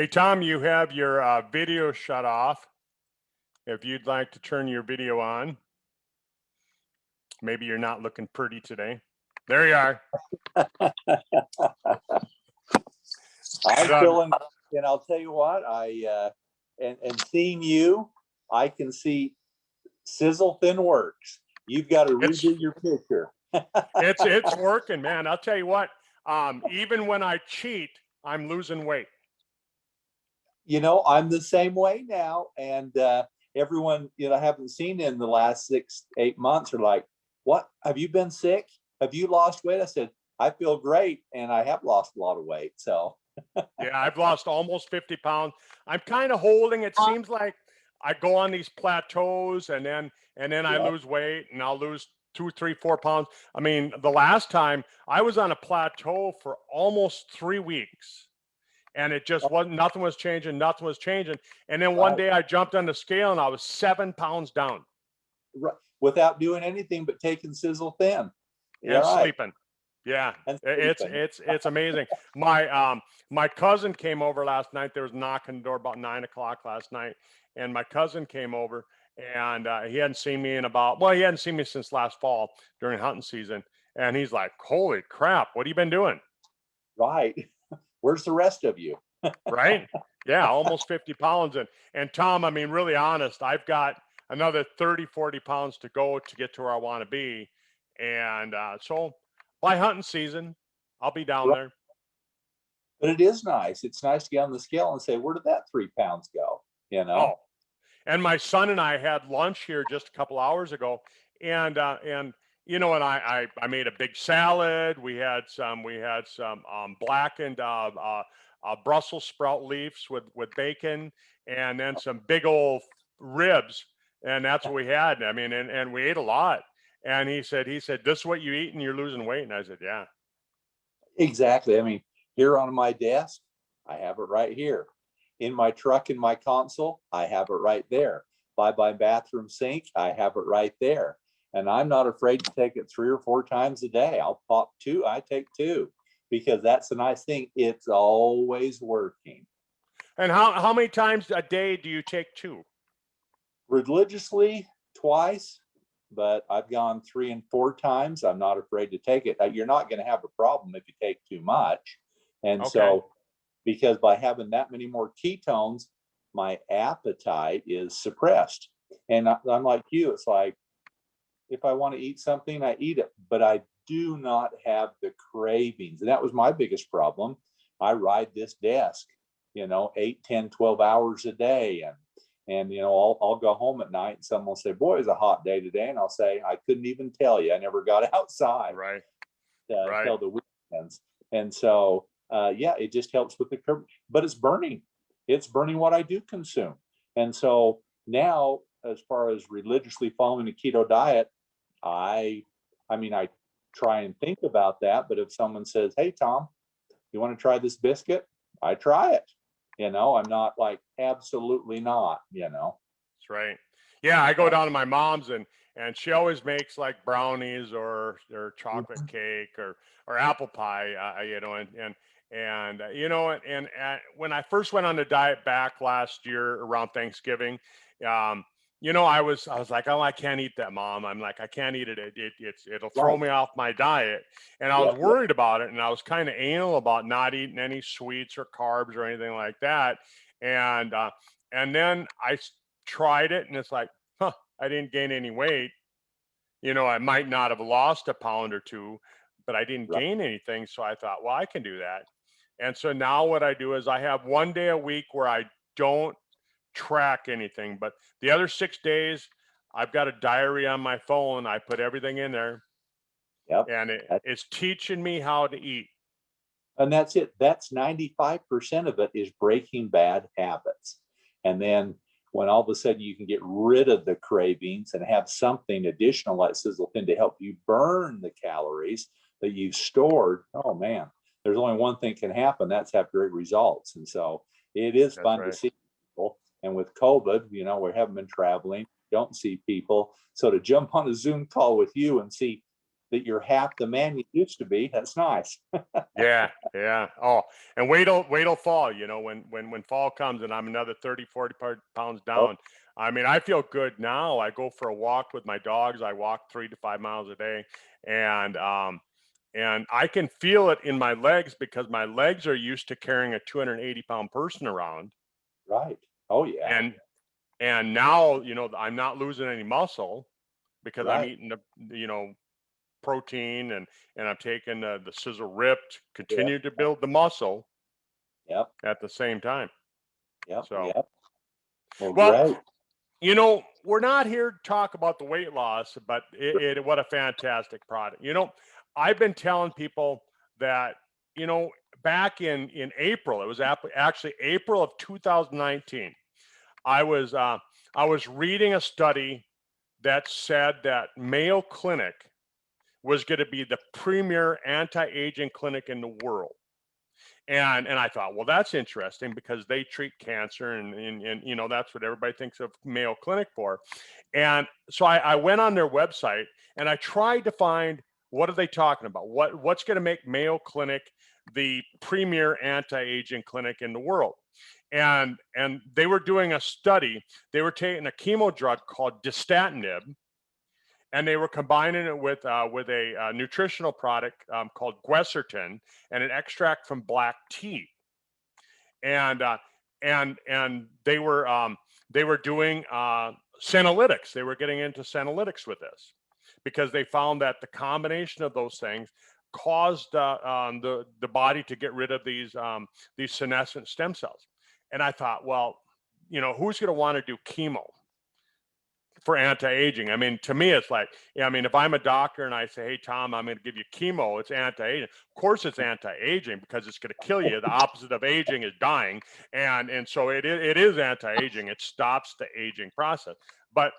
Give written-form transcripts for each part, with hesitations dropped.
Hey, Tom, you have your video shut off. If you'd like to turn your video on, maybe you're not looking pretty today. There you are. I'm feeling, and I'll tell you what, and seeing you, I can see Sizzle Thin works. You've got to It's redo your picture. it's working, man. I'll tell you what. Even when I cheat, I'm losing weight. You know, I'm the same way now, and everyone, I haven't seen in the last 6, 8 months are like, "What? Have you been sick? Have you lost weight?" I said, "I feel great, and I have lost a lot of weight." So Yeah, I've lost almost 50 pounds. I'm kind of holding. It seems like I go on these plateaus and then I yeah, lose weight and I'll lose 2, 3, 4 pounds. I mean, the last time I was on a plateau for almost 3 weeks and it just wasn't, nothing was changing, nothing was changing. And then one right, day I jumped on the scale and I was 7 pounds down right, without doing anything but taking Sizzle Thin. Yeah, and right, sleeping. Yeah, and it's sleeping. it's amazing. My cousin came over last night. There was knocking the door about 9 o'clock last night, and my cousin came over, and he hadn't seen me in about, well, he hadn't seen me since last fall during hunting season, and he's like, "Holy crap, what have you been doing?" Right. Where's the rest of you? Right? Yeah, almost 50 pounds, and Tom, I mean, really honest, I've got another 30, 40 pounds to go to get to where I want to be, and so by hunting season, I'll be down Right. there. But it is nice. It's nice to get on the scale and say, "Where did that 3 pounds go?" You Oh, know? and my son and I had lunch here just a couple hours ago, and and I made a big salad. We had some blackened Brussels sprout leaves with bacon, and then some big old ribs, and that's what we had. I mean, and we ate a lot. And he said, "This is what you eat, and you're losing weight." And I said, "Yeah, Exactly. I mean, here on my desk, I have it right here. In my truck, in my console, I have it right there. By my bathroom sink, I have it right there. And I'm not afraid to take it 3 or 4 times a day. I'll pop two, I take two, because that's the nice thing. It's always working. And how many times a day do you take two? Religiously, twice, but I've gone 3 and 4 times. I'm not afraid to take it. You're not going to have a problem if you take too much. And Okay, so, because by having that many more ketones, my appetite is suppressed. And I'm like you, it's like if I want to eat something, I eat it, but I do not have the cravings. And that was my biggest problem. I ride this desk, 8, 10, 12 hours a day. And I'll go home at night and someone will say, "Boy, it's a hot day today." And I'll say, "I couldn't even tell you. I never got outside right, right. until the weekends." And so, yeah, it just helps with the curb, but it's burning. It's burning what I do consume. And so now, as far as religiously following a keto diet, I, I mean, I try and think about that. But if someone says, "Hey, Tom, you want to try this biscuit?" I try it. I'm not like, absolutely not. That's right. Yeah, I go down to my mom's and she always makes like brownies or chocolate cake or apple pie, and when I first went on the diet back last year around Thanksgiving, um, I was like, "Oh, I can't eat that, Mom." I'm like, "I can't eat it. It'll throw Right. me off my diet." And I was Yep. Yep. worried about it, and I was kind of anal about not eating any sweets or carbs or anything like that. And and then tried it and it's like, huh, I didn't gain any weight. I might not have lost a pound or two, but I didn't Right. gain anything. So I thought, well, I can do that. And so now what I do is I have one day a week where I don't track anything, but the other 6 days, I've got a diary on my phone. I put everything in there Yep. and it's teaching me how to eat. And that's it. That's 95% of it is breaking bad habits. And then when all of a sudden you can get rid of the cravings and have something additional like Sizzle Pin to help you burn the calories that you've stored, oh man, there's only one thing can happen. That's have great results. And so it is That's fun to right. see people. And with COVID, we haven't been traveling, don't see people. So to jump on a Zoom call with you and see that you're half the man you used to be. That's nice. Yeah, yeah. Oh, and wait till fall, when fall comes and I'm another 30, 40 pounds Oh, down. I mean, I feel good now. I go for a walk with my dogs. I walk 3 to 5 miles a day, and and I can feel it in my legs because my legs are used to carrying a 280-pound person around. right. Oh, yeah. And now, I'm not losing any muscle because I'm Right. eating the protein, and I'm taking the Sizzle Rip to Yep. continue to build the muscle Yep. at the same time. Yep. So, Yep. Well, well, great. we're not here to talk about the weight loss, but what a fantastic product. I've been telling people that, you know, back in April, it was actually April of 2019. I was reading a study that said that Mayo Clinic was going to be the premier anti-aging clinic in the world. And I thought, well, that's interesting because they treat cancer, and that's what everybody thinks of Mayo Clinic for. And so I went on their website and I tried to find, what are they talking about? What's going to make Mayo Clinic the premier anti-aging clinic in the world? And they were doing a study. They were taking a chemo drug called Dasatinib, and they were combining it with a nutritional product called Quercetin, and an extract from black tea. And they were doing senolytics. They were getting into senolytics with this because they found that the combination of those things caused the body to get rid of these senescent stem cells. And I thought, well, who's going to want to do chemo for anti-aging? I mean, to me, it's like, yeah, I mean, if I'm a doctor and I say, hey, Tom, I'm going to give you chemo, it's anti-aging. Of course, it's anti-aging because it's going to kill you. The opposite of aging is dying. And so it is anti-aging. It stops the aging process. But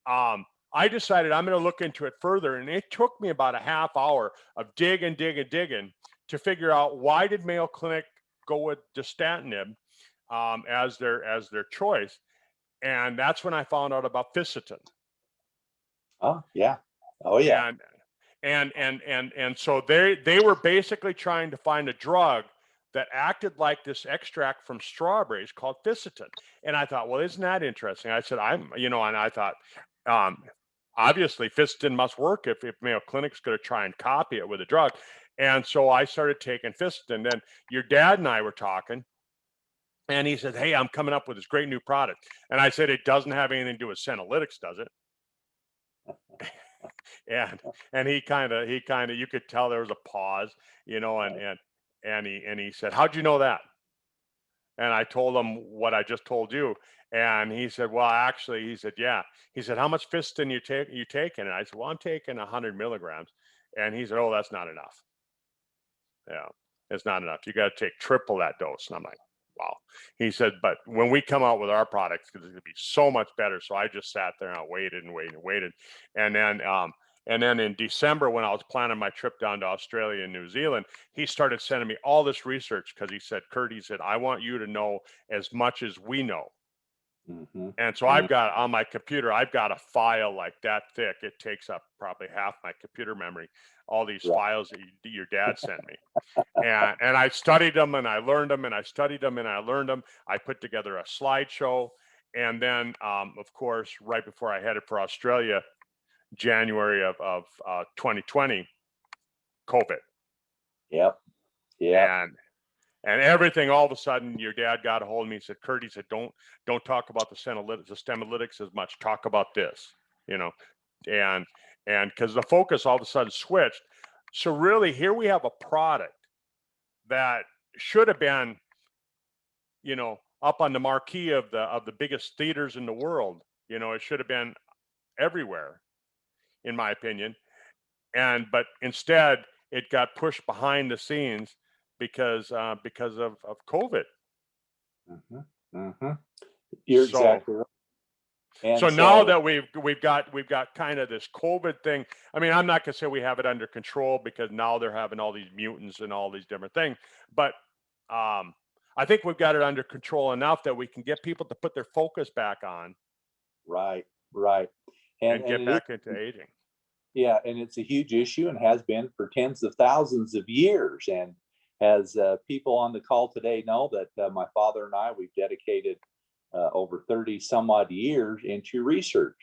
I decided I'm going to look into it further. And it took me about a half hour of digging to figure out, why did Mayo Clinic go with Dasatinib as their choice. And that's when I found out about Fisetin. Oh, yeah. Oh, yeah. And so they were basically trying to find a drug that acted like this extract from strawberries called Fisetin. And I thought, well, isn't that interesting? I said, and I thought, obviously Fisetin must work if Mayo Clinic's going to try and copy it with a drug. And so I started taking Fisetin. Then your dad and I were talking, and he said, hey, I'm coming up with this great new product. And I said, it doesn't have anything to do with senolytics, does it? And he kind of, you could tell there was a pause, and he said, how'd you know that? And I told him what I just told you. And he said, well, actually, he said, yeah. He said, how much Fisetin you taking? And I said, well, I'm taking 100 milligrams. And he said, oh, that's not enough. Yeah, it's not enough. You got to take triple that dose. And I'm like, wow. He said, but when we come out with our products, it's going to be so much better. So I just sat there and I waited and waited and waited. And then in December, when I was planning my trip down to Australia and New Zealand, he started sending me all this research because he said, Kurt, he said, I want you to know as much as we know. Mm-hmm. And so I've got on my computer, I've got a file like that thick. It takes up probably half my computer memory, all these Right. files that your dad sent me. And I studied them and I learned them and I studied them and I learned them. I put together a slideshow. And then, of course, right before I headed for Australia, January of 2020, COVID. Yep. Yep. And everything, all of a sudden, your dad got a hold of me and said, Kurt, he said, don't talk about the stemelytics as much. Talk about this, and because the focus all of a sudden switched. So really, here we have a product that should have been, up on the marquee of the biggest theaters in the world. It should have been everywhere, in my opinion. But instead, it got pushed behind the scenes because of COVID. Mm-hmm. Mm-hmm. You're So exactly right. so And now so, that we've got kind of this COVID thing. I mean, I'm not gonna say we have it under control because now they're having all these mutants and all these different things, but I think we've got it under control enough that we can get people to put their focus back on right, right. and And get it back into aging. Yeah, and it's a huge issue and has been for tens of thousands of years. And as people on the call today know, that my father and I, we've dedicated over 30 some odd years into research.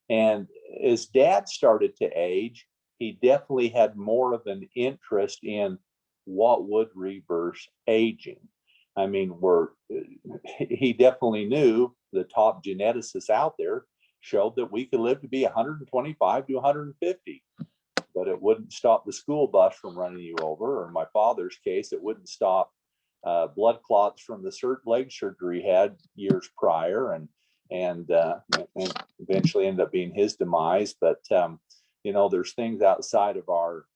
And as dad started to age, he definitely had more of an interest in what would reverse aging. I mean, he definitely knew the top geneticists out there showed that we could live to be 125 to 150, but it wouldn't stop the school bus from running you over. Or in my father's case, it wouldn't stop blood clots from the leg surgery he had years prior, and eventually ended up being his demise. But there's things outside of our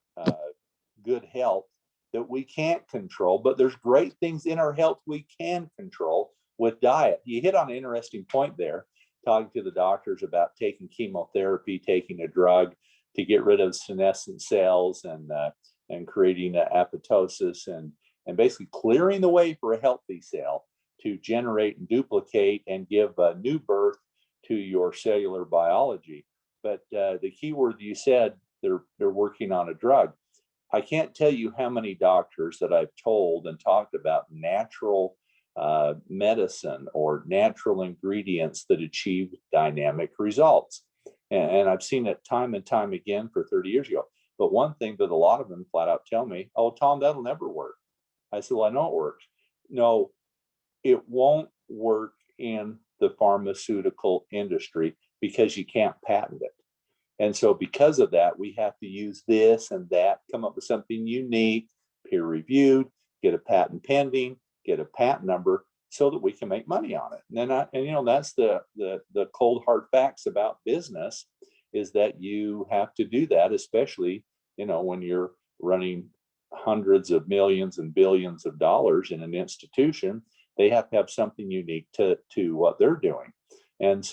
good health that we can't control, but there's great things in our health we can control with diet. You hit on an interesting point there, talking to the doctors about taking chemotherapy, taking a drug to get rid of senescent cells and creating apoptosis and basically clearing the way for a healthy cell to generate and duplicate and give a new birth to your cellular biology. But the key word you said, they're working on a drug. I can't tell you how many doctors that I've told and talked about natural medicine or natural ingredients that achieve dynamic results. And I've seen it time and time again for 30 years ago. But one thing that a lot of them flat out tell me, oh, Tom, that'll never work. I said, well, I know it works. No, it won't work in the pharmaceutical industry because you can't patent it. And so because of that, we have to use this and that, come up with something unique, peer reviewed, get a patent pending, get a patent number so that we can make money on it. And that's the cold hard facts about business, is that you have to do that, especially, when you're running hundreds of millions and billions of dollars in an institution. They have to have something unique to what they're doing. And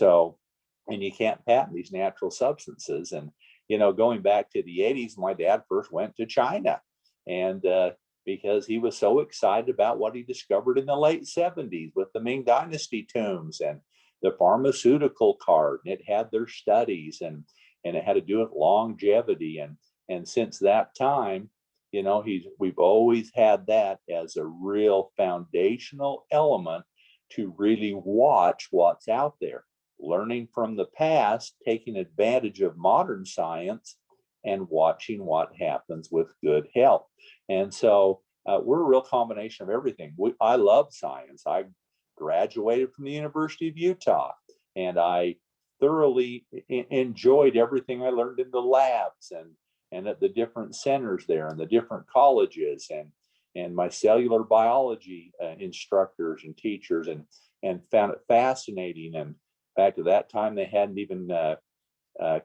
you can't patent these natural substances. And, going back to the 80s, my dad first went to China, and because he was so excited about what he discovered in the late 70s with the Ming Dynasty tombs and the pharmaceutical card. And it had their studies, and it had to do with longevity. And since that time, we've always had that as a real foundational element to really watch what's out there, learning from the past, taking advantage of modern science, and watching what happens with good health. And so we're a real combination of everything. I love science. I graduated from the University of Utah, and I thoroughly enjoyed everything I learned in the labs and at the different centers there and the different colleges and my cellular biology instructors and teachers, and found it fascinating. And back to that time, they hadn't even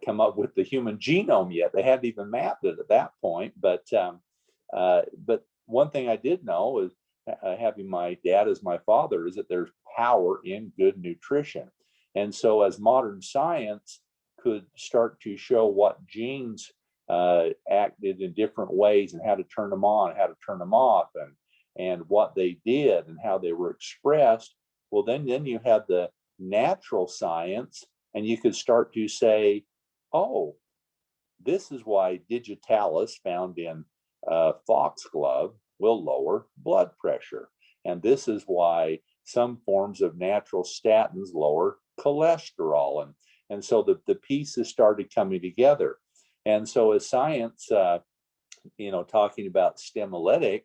come up with the human genome yet. They hadn't even mapped it at that point. But one thing I did know is, having my dad as my father, is that there's power in good nutrition. And so as modern science could start to show what genes acted in different ways and how to turn them on, how to turn them off, and what they did and how they were expressed, well, then you have the natural science, and you could start to say, oh, this is why digitalis found in foxglove will lower blood pressure. And this is why some forms of natural statins lower cholesterol. And so the pieces started coming together. And so as science, talking about Stemlytic,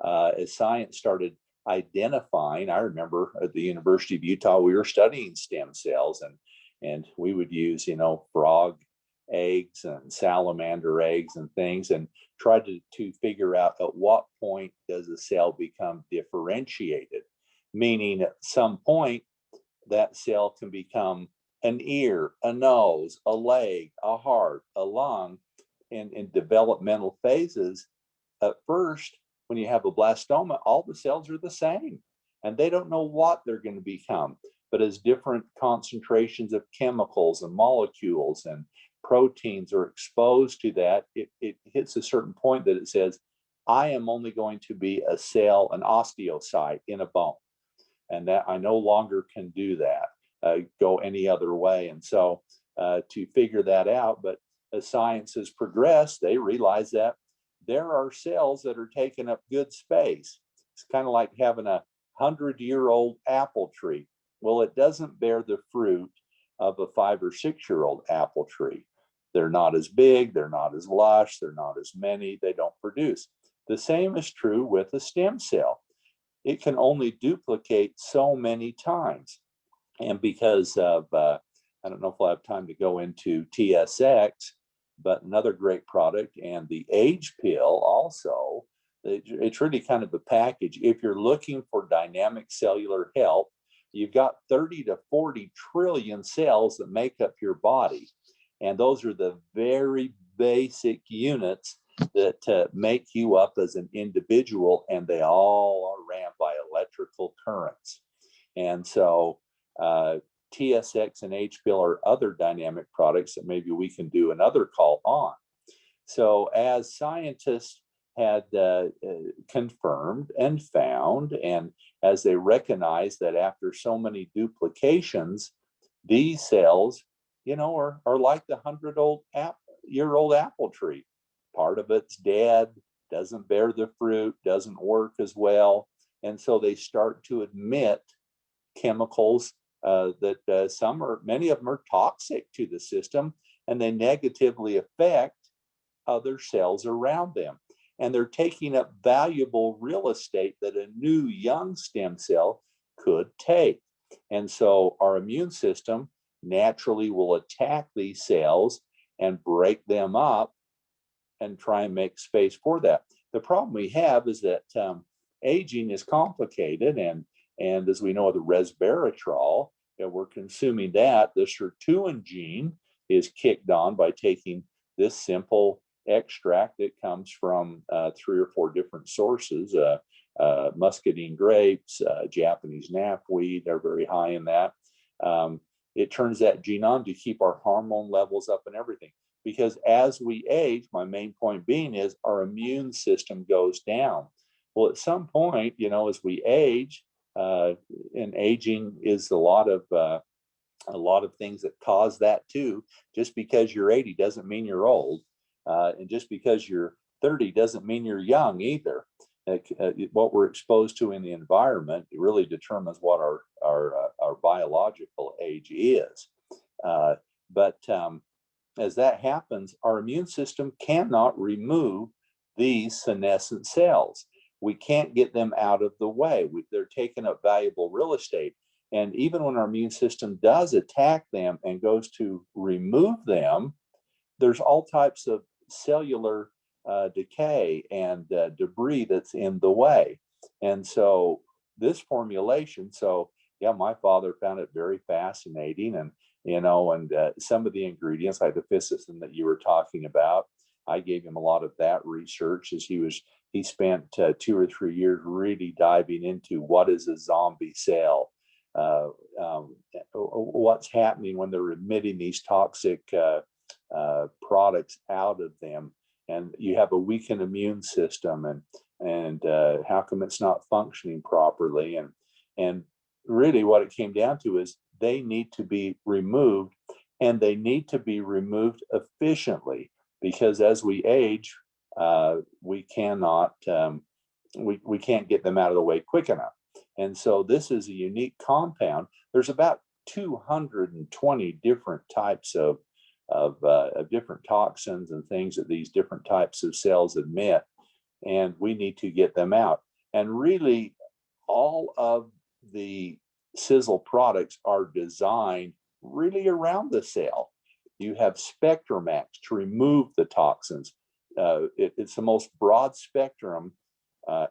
as science started identifying, I remember at the University of Utah, we were studying stem cells, and we would use, frog eggs and salamander eggs and things, and try to figure out at what point does a cell become differentiated, meaning at some point that cell can become an ear, a nose, a leg, a heart, a lung. In developmental phases, at first, when you have a blastoma, all the cells are the same, and they don't know what they're going to become. But as different concentrations of chemicals and molecules and proteins are exposed to that, it hits a certain point that it says, I am only going to be a cell, an osteocyte in a bone, and that I no longer can do that, go any other way. And so to figure that out, but as science has progressed, they realize that there are cells that are taking up good space. It's kind of like having a 100-year-old apple tree. Well, it doesn't bear the fruit of a 5 or 6-year-old apple tree. They're not as big, they're not as lush, they're not as many, they don't produce. The same is true with a stem cell. It can only duplicate so many times. And because of, I don't know if we'll have time to go into TSX, but another great product, and the age pill also, it's really kind of a package. If you're looking for dynamic cellular health, you've got 30 to 40 trillion cells that make up your body. And those are the very basic units that make you up as an individual, and they all are ran by electrical currents. And so TSX and H-Pill are other dynamic products that maybe we can do another call on. So as scientists had confirmed and found, and as they recognized that after so many duplications, these cells, are like the 100-year-old apple tree. Part of it's dead, doesn't bear the fruit, doesn't work as well. And so they start to emit chemicals that many of them are toxic to the system, and they negatively affect other cells around them. And they're taking up valuable real estate that a new young stem cell could take. And so our immune system naturally will attack these cells and break them up and try and make space for that. The problem we have is that aging is complicated, and as we know, the resveratrol, we're consuming that. The sirtuin gene is kicked on by taking this simple extract that comes from 3 or 4 different sources. Muscadine grapes, Japanese knapweed are very high in that. It turns that gene on to keep our hormone levels up and everything. Because as we age, my main point being is our immune system goes down. Well, at some point, as we age, and aging is a lot of things that cause that too. Just because you're 80 doesn't mean you're old, and just because you're 30 doesn't mean you're young either. What we're exposed to in the environment really determines what our biological age is. But as that happens, our immune system cannot remove these senescent cells. We can't get them out of the way. They're taking up valuable real estate. And even when our immune system does attack them and goes to remove them, there's all types of cellular decay and debris that's in the way. And so this formulation, my father found it very fascinating. And some of the ingredients, like the ficicin that you were talking about, I gave him a lot of that research as he spent 2 or 3 years really diving into what is a zombie cell, what's happening when they're emitting these toxic products out of them, and you have a weakened immune system, and how come it's not functioning properly, and really what it came down to is they need to be removed, and they need to be removed efficiently, because as we age, we cannot we can't get them out of the way quick enough. And so this is a unique compound. There's about 220 different types of different toxins and things that these different types of cells emit, and we need to get them out. And really, all of the Sizzle products are designed really around the cell. You have SpectraMax to remove the toxins. It's the most broad spectrum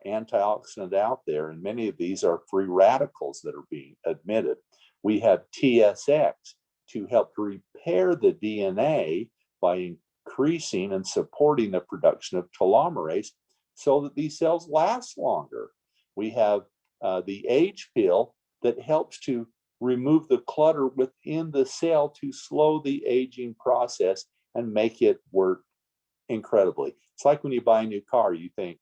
antioxidant out there, and many of these are free radicals that are being emitted. We have TSX to help repair the DNA by increasing and supporting the production of telomerase so that these cells last longer. We have the H-pill that helps to remove the clutter within the cell to slow the aging process and make it work incredibly. It's like when you buy a new car, you think,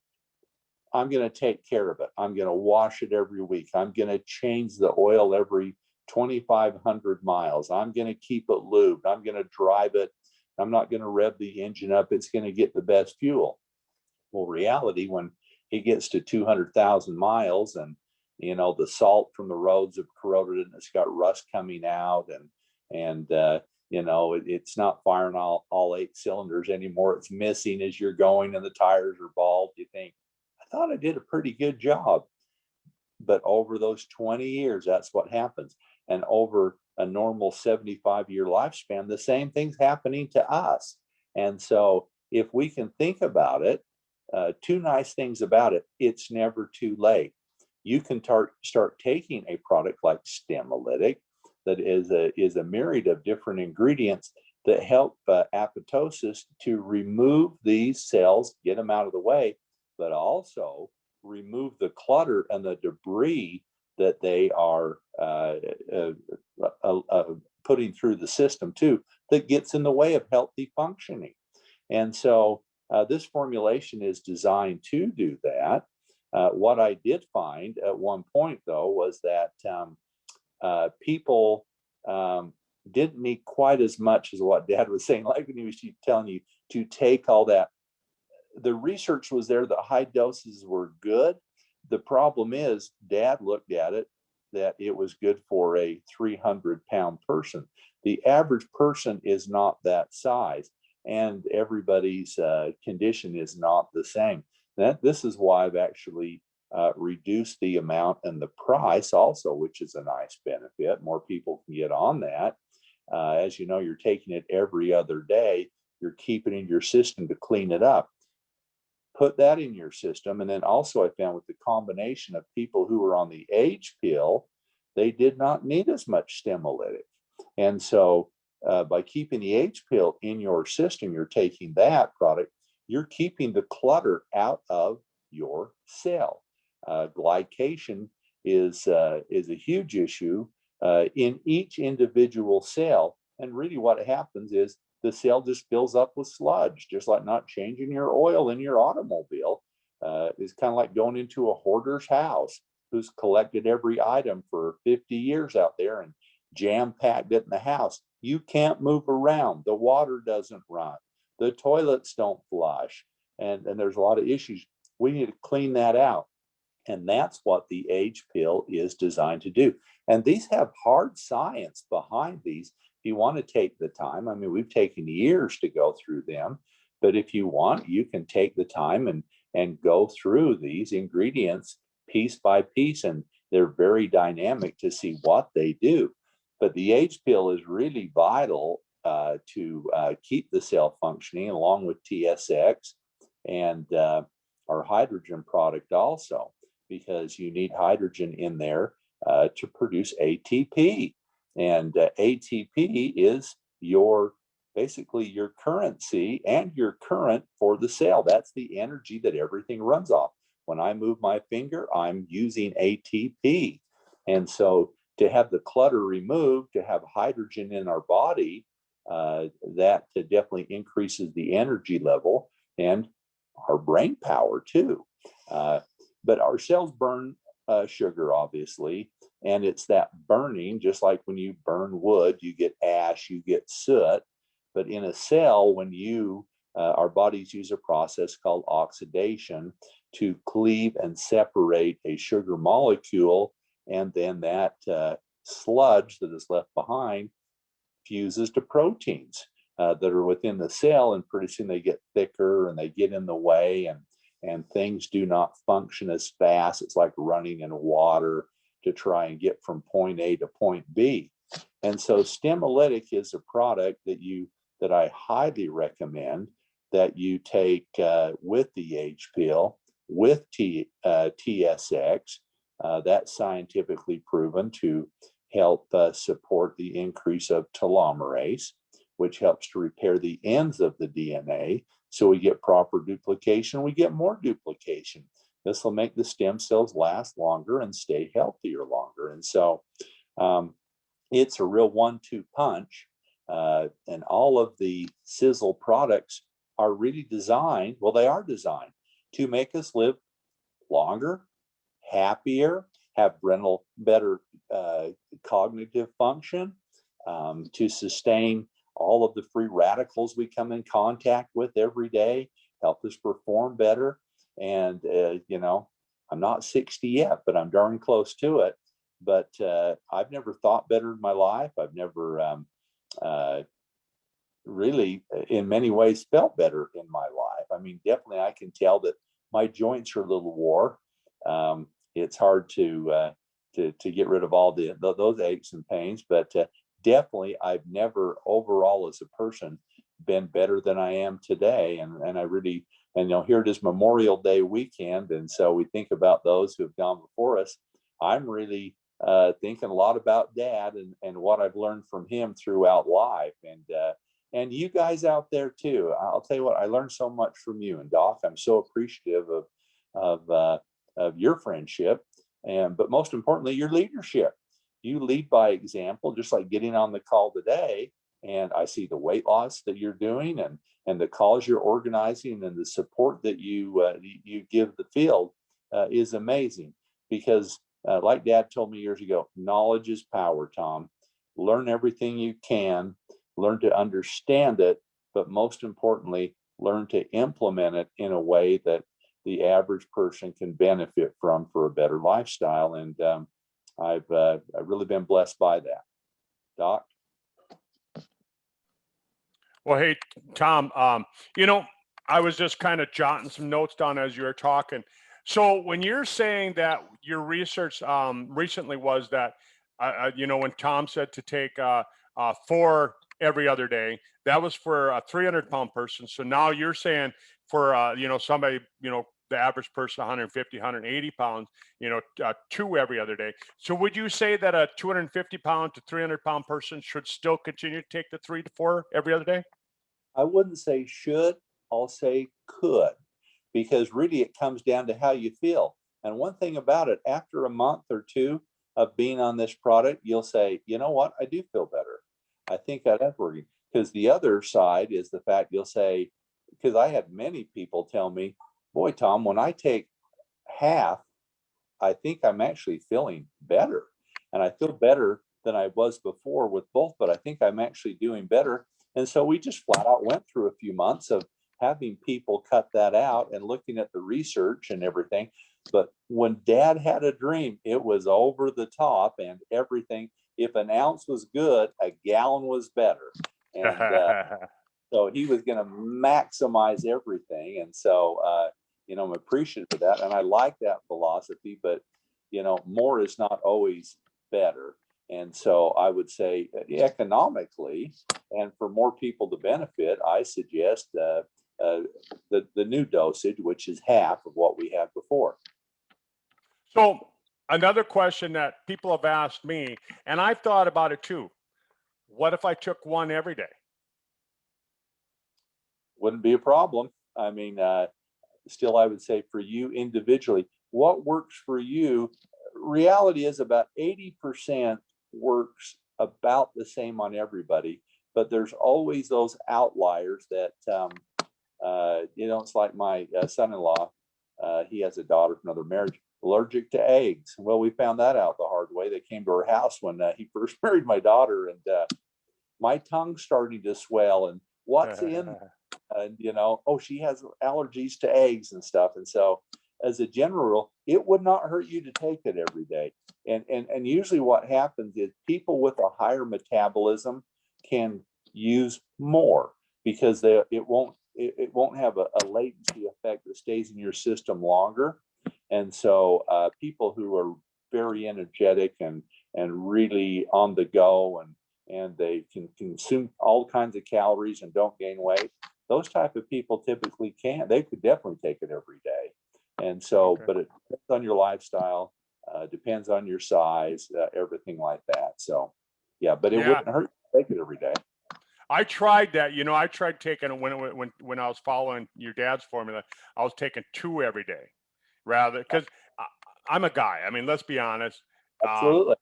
I'm going to take care of it. I'm going to wash it every week. I'm going to change the oil every 2,500 miles. I'm going to keep it lubed. I'm going to drive it I'm not going to rev the engine up. It's going to get the best fuel. Well, reality, when it gets to 200,000 miles and, the salt from the roads have corroded and it's got rust coming out and it's not firing all 8 cylinders anymore. It's missing as you're going and the tires are bald. You think, I thought I did a pretty good job. But over those 20 years, that's what happens. And over a normal 75-year lifespan, the same thing's happening to us. And so if we can think about it, 2 nice things about it: it's never too late. You can start taking a product like Stemolytic that is a myriad of different ingredients that help apoptosis to remove these cells, get them out of the way, but also remove the clutter and the debris that they are putting through the system too, that gets in the way of healthy functioning. And so this formulation is designed to do that. What I did find at one point, though, was that people didn't need quite as much as what Dad was saying, like when he was telling you to take all that. The research was there that high doses were good. The problem is, Dad looked at it, that it was good for a 300-pound person. The average person is not that size, and everybody's condition is not the same. This is why I've actually reduced the amount and the price also, which is a nice benefit. More people can get on that. As you know, you're taking it every other day. You're keeping it in your system to clean it up. Put that in your system. And then also I found with the combination of people who were on the age pill, they did not need as much Stemolytic. And so by keeping the age pill in your system, you're taking that product, you're keeping the clutter out of your cell. Glycation is a huge issue in each individual cell. And really what happens is the cell just fills up with sludge, just like not changing your oil in your automobile. It's kind of like going into a hoarder's house who's collected every item for 50 years out there and jam-packed it in the house. You can't move around. The water doesn't run. The toilets don't flush. And there's a lot of issues. We need to clean that out. And that's what the age pill is designed to do. And these have hard science behind these. If you want to take the time, I mean, we've taken years to go through them, but if you want, you can take the time and go through these ingredients piece by piece, and they're very dynamic to see what they do. But the age pill is really vital to keep the cell functioning, along with TSX and our hydrogen product also, because you need hydrogen in there to produce ATP. And ATP is basically your currency and your current for the cell. That's the energy that everything runs off. When I move my finger, I'm using ATP. And so to have the clutter removed, to have hydrogen in our body, that definitely increases the energy level and our brain power too. But our cells burn sugar, obviously, and it's that burning, just like when you burn wood, you get ash, you get soot. But in a cell, when our bodies use a process called oxidation to cleave and separate a sugar molecule, and then that sludge that is left behind fuses to proteins that are within the cell, and pretty soon they get thicker and they get in the way, and things do not function as fast. It's like running in water to try and get from point A to point B. And so Stemolytic is a product that I highly recommend that you take with the age pill, with TSX. That's scientifically proven to help support the increase of telomerase, which helps to repair the ends of the DNA. So we get proper duplication, we get more duplication. This will make the stem cells last longer and stay healthier longer. And so it's a real 1-2 punch. And all of the Sizzle products are really designed, they are designed to make us live longer, happier, have better cognitive function, to sustain all of the free radicals we come in contact with every day help us perform better. And, you know, I'm not 60 yet, but I'm darn close to it. But I've never thought better in my life. I've never really, in many ways, felt better in my life. I mean, definitely, I can tell that my joints are a little wore. It's hard to get rid of all those aches and pains, but definitely, I've never overall as a person been better than I am today. And I really, and you know, here it is Memorial Day weekend, and so we think about those who have gone before us. I'm really thinking a lot about Dad and what I've learned from him throughout life, and you guys out there too. I'll tell you what, I learned so much from you, and Doc, I'm so appreciative of your friendship, and but most importantly, your leadership. You lead by example, just like getting on the call today. And I see the weight loss that you're doing, and the calls you're organizing, and the support that you give the field is amazing. Because like Dad told me years ago, knowledge is power, Tom. Learn everything you can, learn to understand it, but most importantly, learn to implement it in a way that the average person can benefit from for a better lifestyle. And I've really been blessed by that. Doc? Well, hey, Tom, you know, I was just kind of jotting some notes down as you were talking. So when you're saying that your research recently was that, you know, when Tom said to take 4 every other day, that was for a 300-pound person. So now you're saying for, you know, somebody, you know, the average person, 150, 180 pounds, you know, 2 every other day. So would you say that a 250-pound to 300-pound person should still continue to take the 3 to 4 every other day? I wouldn't say should, I'll say could, because really it comes down to how you feel. And one thing about it, after a month or two of being on this product, you'll say, you know what, I do feel better. I think that's working. Because the other side is the fact you'll say, because I had many people tell me, boy, Tom, when I take half, I think I'm actually feeling better. And I feel better than I was before with both, but I think I'm actually doing better. And so we just flat out went through a few months of having people cut that out and looking at the research and everything. But when Dad had a dream, it was over the top and everything. If an ounce was good, a gallon was better. And so he was going to maximize everything. And so, you know, I'm appreciative of that. And I like that philosophy, but, you know, more is not always better. And so I would say economically, and for more people to benefit, I suggest the new dosage, which is half of what we had before. So another question that people have asked me, and I've thought about it too. What if I took 1 every day? Wouldn't be a problem. I mean, still, I would say for you individually, what works for you, reality is about 80% works about the same on everybody, but there's always those outliers that, you know, it's like my son-in-law, he has a daughter from another marriage, allergic to eggs. Well, we found that out the hard way. They came to our house when he first married my daughter, and my tongue's starting to swell, and what's in, and you know, oh, she has allergies to eggs and stuff. And so as a general rule, it would not hurt you to take it every day. And usually what happens is people with a higher metabolism can use more because it won't have a latency effect that stays in your system longer. And so people who are very energetic and really on the go and they can consume all kinds of calories and don't gain weight, those type of people typically they could definitely take it every day. And so, Okay. but it depends on your lifestyle, depends on your size, everything like that. So, yeah, but it wouldn't hurt to take it every day. I tried that. You know, I tried taking it when I was following your dad's formula. I was taking 2 every day, rather because I'm a guy. I mean, let's be honest. Absolutely.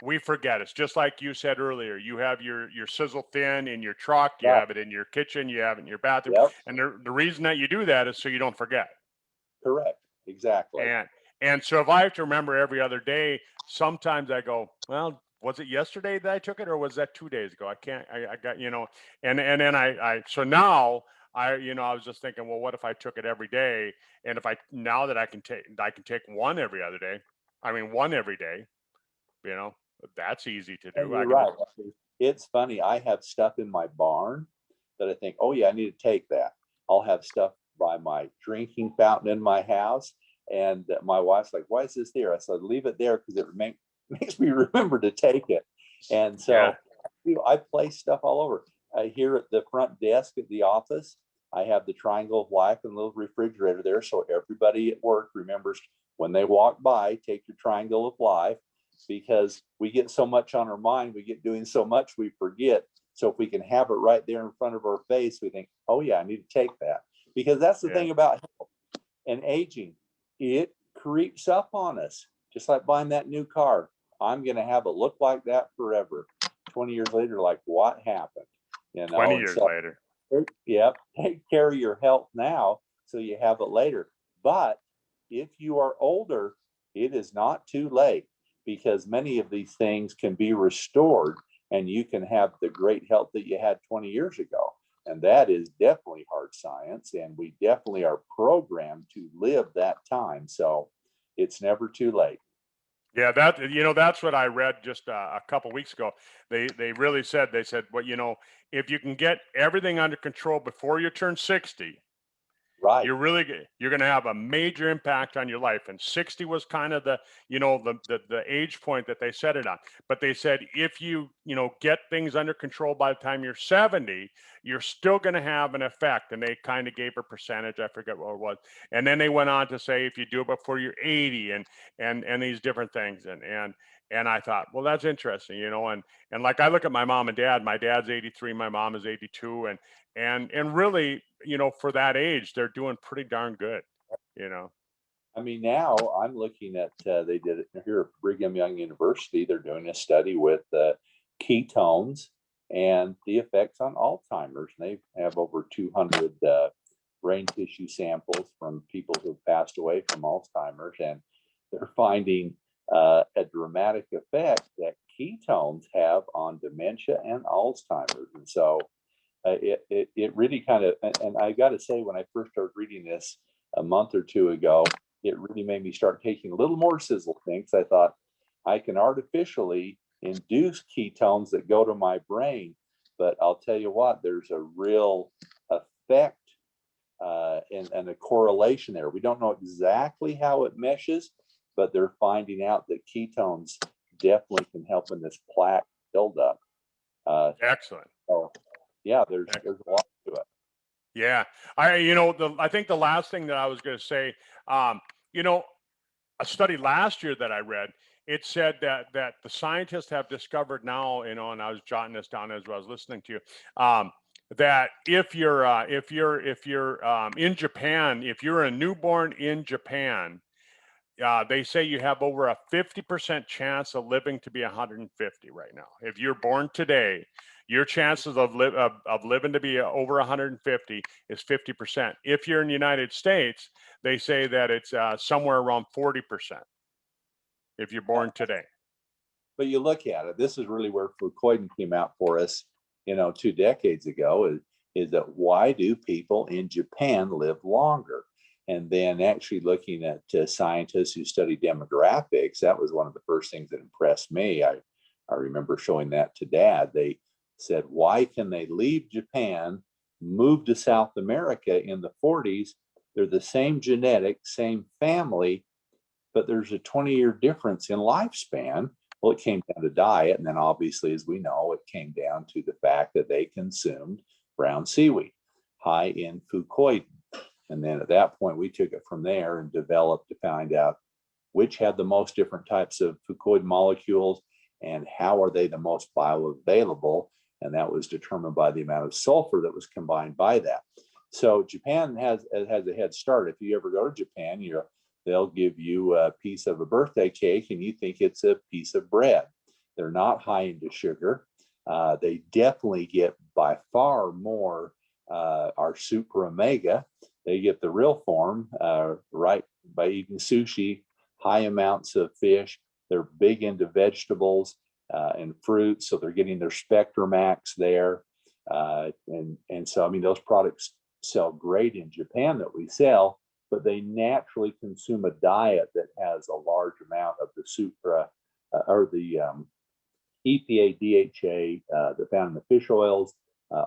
We forget. It's just like you said earlier. You have your sizzle thin in your truck. You Yeah. have it in your kitchen. You have it in your bathroom. Yep. And the reason that you do that is so you don't forget. Correct. Exactly. And so if I have to remember every other day, sometimes I go, well, was it yesterday that I took it, or was that 2 days ago? I can't, I got, and then so now I was just thinking, well, what if I took it every day? And if now that I can take one every other day, I mean, one every day, you know, that's easy to And do. I you're can right. just, It's funny. I have stuff in my barn that I think, oh yeah, I need to take that. I'll have stuff by my drinking fountain in my house. And my wife's like, why is this there? I said, leave it there because makes me remember to take it. And yeah, so I place stuff all over. Here at the front desk at the office, I have the triangle of life and a little refrigerator there. So everybody at work remembers when they walk by, take your triangle of life, because we get so much on our mind, we get doing so much, we forget. So if we can have it right there in front of our face, we think, oh yeah, I need to take that. Because that's the yeah, thing about health and aging. It creeps up on us, just like buying that new car. I'm going to have it look like that forever. 20 years later, like what happened? 20 And years so, later. yep, take care of your health now so you have it later. But if you are older, it is not too late, because many of these things can be restored and you can have the great health that you had 20 years ago. And that is definitely hard science. And we definitely are programmed to live that time. So it's never too late. Yeah, that's what I read just a couple weeks ago. They really said, well, if you can get everything under control before you turn 60, Right. you're going to have a major impact on your life. And 60 was kind of the age point that they set it on. But they said if you get things under control by the time you're 70, you're still going to have an effect. And they kind of gave a percentage, I forget what it was. And then they went on to say if you do it before you're 80 and these different things. And I thought, well, that's interesting, and like I look at my mom and dad. My dad's 83, my mom is 82, and really, for that age, they're doing pretty darn good, you know. I mean, now I'm looking at, they did it here at Brigham Young University. They're doing a study with ketones and the effects on Alzheimer's. And they have over 200 brain tissue samples from people who've passed away from Alzheimer's. And they're finding a dramatic effect that ketones have on dementia and Alzheimer's. And so it really kind of, and I got to say, when I first started reading this a month or two ago, it really made me start taking a little more sizzle things. I thought I can artificially induce ketones that go to my brain, but I'll tell you what, there's a real effect and a correlation there. We don't know exactly how it meshes, but they're finding out that ketones definitely can help in this plaque buildup. Excellent. So yeah, Excellent. there's a lot to it. Yeah, I think the last thing that I was going to say, um, you know, a study last year that I read, it said that the scientists have discovered now, and I was jotting this down as I was listening to you, that if you're in Japan, if you're a newborn in Japan, they say you have over a 50% chance of living to be 150 right now. If you're born today, your chances of living to be over 150 is 50%. If you're in the United States, they say that it's somewhere around 40% if you're born today. But you look at it, this is really where Fucoiden came out for us, 2 decades ago, is that why do people in Japan live longer? And then actually looking at scientists who study demographics, that was one of the first things that impressed me. I remember showing that to Dad. They said, why can they leave Japan, move to South America in the 40s? They're the same genetic, same family, but there's a 20-year difference in lifespan. Well, it came down to diet. And then obviously, as we know, it came down to the fact that they consumed brown seaweed, high in fucoiden. And then at that point, we took it from there and developed to find out which had the most different types of fucoid molecules and how are they the most bioavailable. And that was determined by the amount of sulfur that was combined by that. So Japan has a head start. If you ever go to Japan, they'll give you a piece of a birthday cake and you think it's a piece of bread. They're not high into sugar. They definitely get by far more our super omega. They get the real form right by eating sushi, high amounts of fish. They're big into vegetables. and fruit. So they're getting their Spectramax there. And so, I mean, those products sell great in Japan that we sell, but they naturally consume a diet that has a large amount of the supra or the EPA, DHA, the found in the fish oils,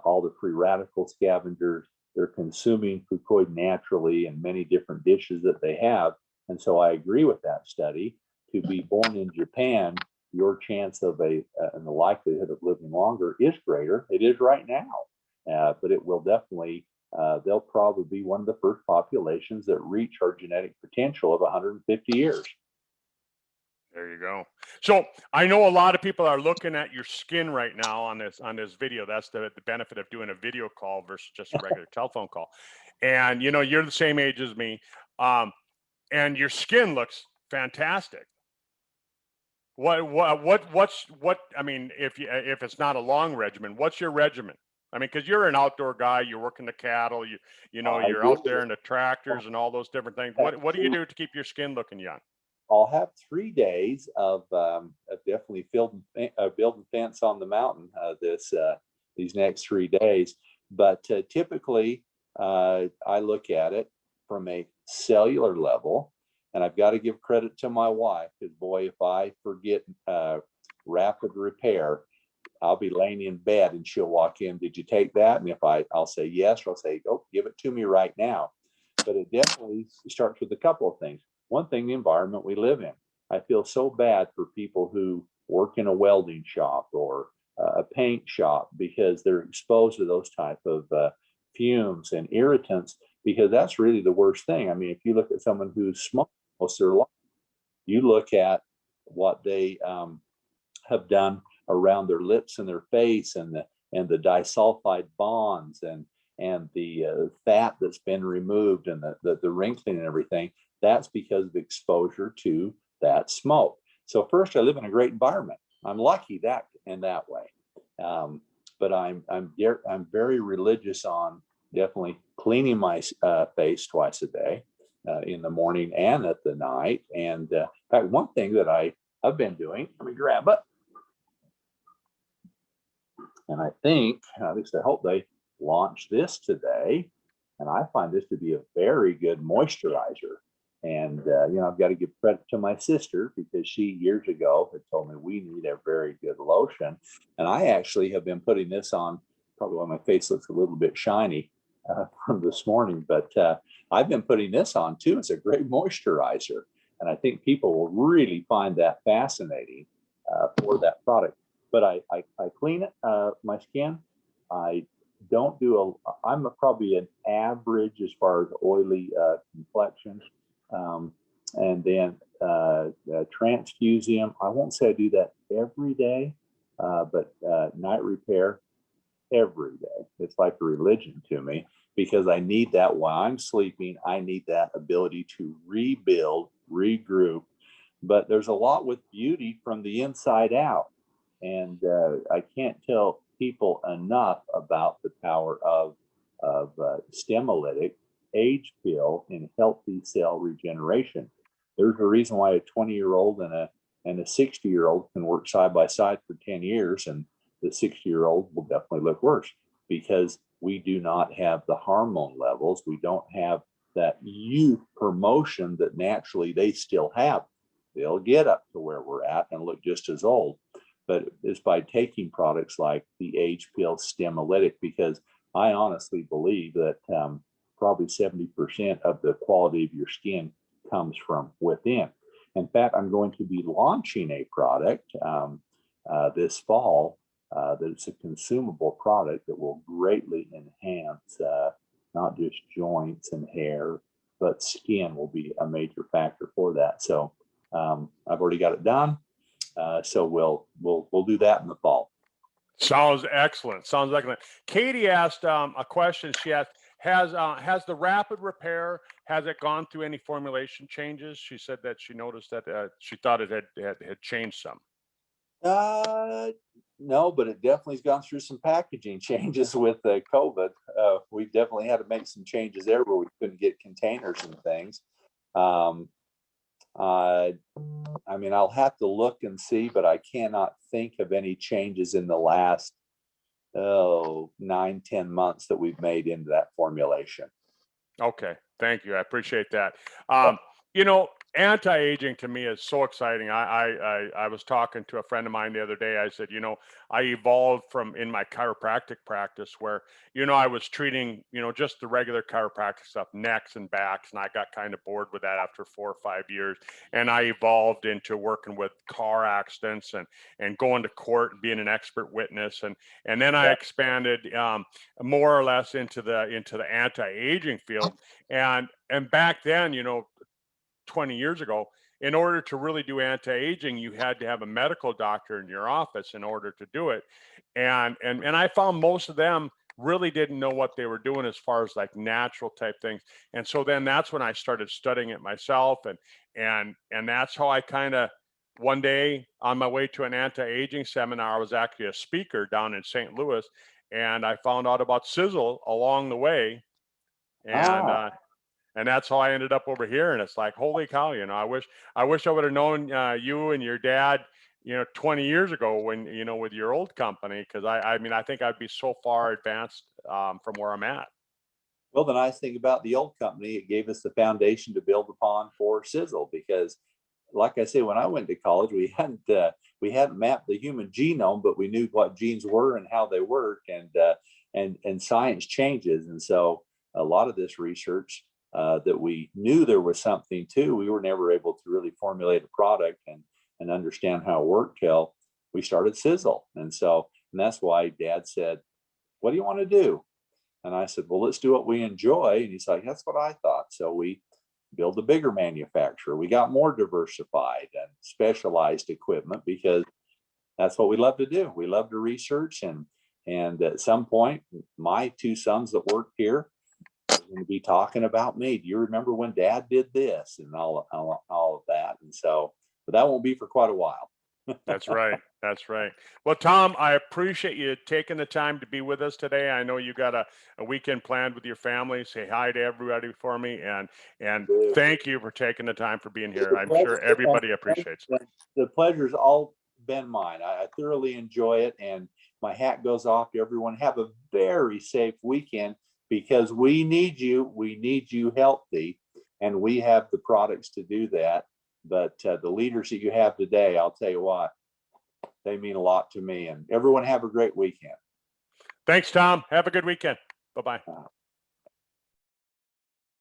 all the free radical scavengers. They're consuming fucoid naturally in many different dishes that they have. And so I agree with that study. To be born in Japan, your chance of and the likelihood of living longer is greater. It is right now, but it will definitely, they'll probably be one of the first populations that reach our genetic potential of 150 years. There you go. So I know a lot of people are looking at your skin right now on this video. That's the benefit of doing a video call versus just a regular telephone call. And you know, you're the same age as me, and your skin looks fantastic. What's I mean, if it's not a long regimen, what's your regimen? I mean, because you're an outdoor guy, you're working the cattle, you know, you're out there in the tractors and all those different things. What do you do to keep your skin looking young? I'll have 3 days of definitely building fence on the mountain these next 3 days. But typically, I look at it from a cellular level, and I've got to give credit to my wife, because boy, if I forget rapid repair, I'll be laying in bed and she'll walk in. Did you take that? And if I'll say yes, or I'll say, oh, give it to me right now. But it definitely starts with a couple of things. One thing, the environment we live in. I feel so bad for people who work in a welding shop or a paint shop, because they're exposed to those type of fumes and irritants, because that's really the worst thing. I mean, if you look at someone who's smoked most of their life, you look at what they have done around their lips and their face, and the disulfide bonds and the fat that's been removed, and the wrinkling and everything. That's because of exposure to that smoke. So first, I live in a great environment. I'm lucky that in that way. But I'm very religious on definitely cleaning my face twice a day, in the morning and at the night. And in fact, one thing that I've been doing, let me grab it. And I think, at least I hope they launch this today. And I find this to be a very good moisturizer. And, you know, I've got to give credit to my sister, because she years ago had told me we need a very good lotion. And I actually have been putting this on, probably why my face looks a little bit shiny from this morning, but I've been putting this on too. It's a great moisturizer. And I think people will really find that fascinating for that product. But I clean it, my skin. I don't do I'm probably an average as far as oily complexion. And then transfusium, I won't say I do that every day, but night repair every day. It's like a religion to me, because I need that while I'm sleeping. I need that ability to rebuild, regroup. But there's a lot with beauty from the inside out. And I can't tell people enough about the power of Stemolytic age pill in healthy cell regeneration. There's a reason why a 20-year-old and a 60-year-old can work side by side for 10 years, and the 60-year-old will definitely look worse, because we do not have the hormone levels. We don't have that youth promotion that naturally they still have. They'll get up to where we're at and look just as old. But it's by taking products like the age pill Stemolytic, because I honestly believe that probably 70% of the quality of your skin comes from within. In fact, I'm going to be launching a product this fall that's a consumable product that will greatly enhance not just joints and hair, but skin will be a major factor for that. So I've already got it done. So we'll do that in the fall. Sounds excellent. Sounds excellent. Katie asked a question. She asked, has the rapid repair, has it gone through any formulation changes? She said that she noticed that she thought it had changed some. No, but it definitely has gone through some packaging changes with COVID. We definitely had to make some changes there where we couldn't get containers and things. I I mean, I'll have to look and see, but I cannot think of any changes in the last 9-10 months that we've made into that formulation. Okay, thank you. I appreciate that. You know, anti-aging to me is so exciting. I was talking to a friend of mine the other day. I said, you know, I evolved from in my chiropractic practice where, you know, I was treating, you know, just the regular chiropractic stuff, necks and backs, and I got kind of bored with that after 4 or 5 years. And I evolved into working with car accidents and going to court and being an expert witness. And then I Yeah. expanded more or less into the anti-aging field. And back then, you know, 20 years ago, in order to really do anti-aging, you had to have a medical doctor in your office in order to do it. And I found most of them really didn't know what they were doing as far as like natural type things. And so then that's when I started studying it myself. And that's how I kind of one day on my way to an anti-aging seminar, I was actually a speaker down in St. Louis, and I found out about Sizzle along the way. And Ah, and that's how I ended up over here. And it's like, holy cow, you know, I wish I would have known you and your dad, you know, 20 years ago when, you know, with your old company, because I mean, I think I'd be so far advanced from where I'm at. well, the nice thing about the old company, it gave us the foundation to build upon for Sizzle because, like I say, when I went to college, we hadn't mapped the human genome, but we knew what genes were and how they work, and science changes, and so a lot of this research that we knew there was something to, we were never able to really formulate a product and understand how it worked till we started Sizzle, and that's why Dad said, "What do you want to do?" And I said, "Well, let's do what we enjoy." And he's like, "That's what I thought." So we build a bigger manufacturer. We got more diversified and specialized equipment because that's what we love to do. We love to research, and at some point, my two sons that work here are going to be talking about me. Do you remember when Dad did this and all of that? And so, but that won't be for quite a while. That's right. That's right. Well, Tom, I appreciate you taking the time to be with us today. I know you got a weekend planned with your family. Say hi to everybody for me, and thank you for taking the time for being here. I'm sure everybody appreciates it. The pleasure's all been mine. I thoroughly enjoy it, and my hat goes off to everyone. Have a very safe weekend because we need you. We need you healthy, and we have the products to do that. But the leaders that you have today, I'll tell you what, they mean a lot to me. And everyone have a great weekend. Thanks, Tom. Have a good weekend. Bye-bye.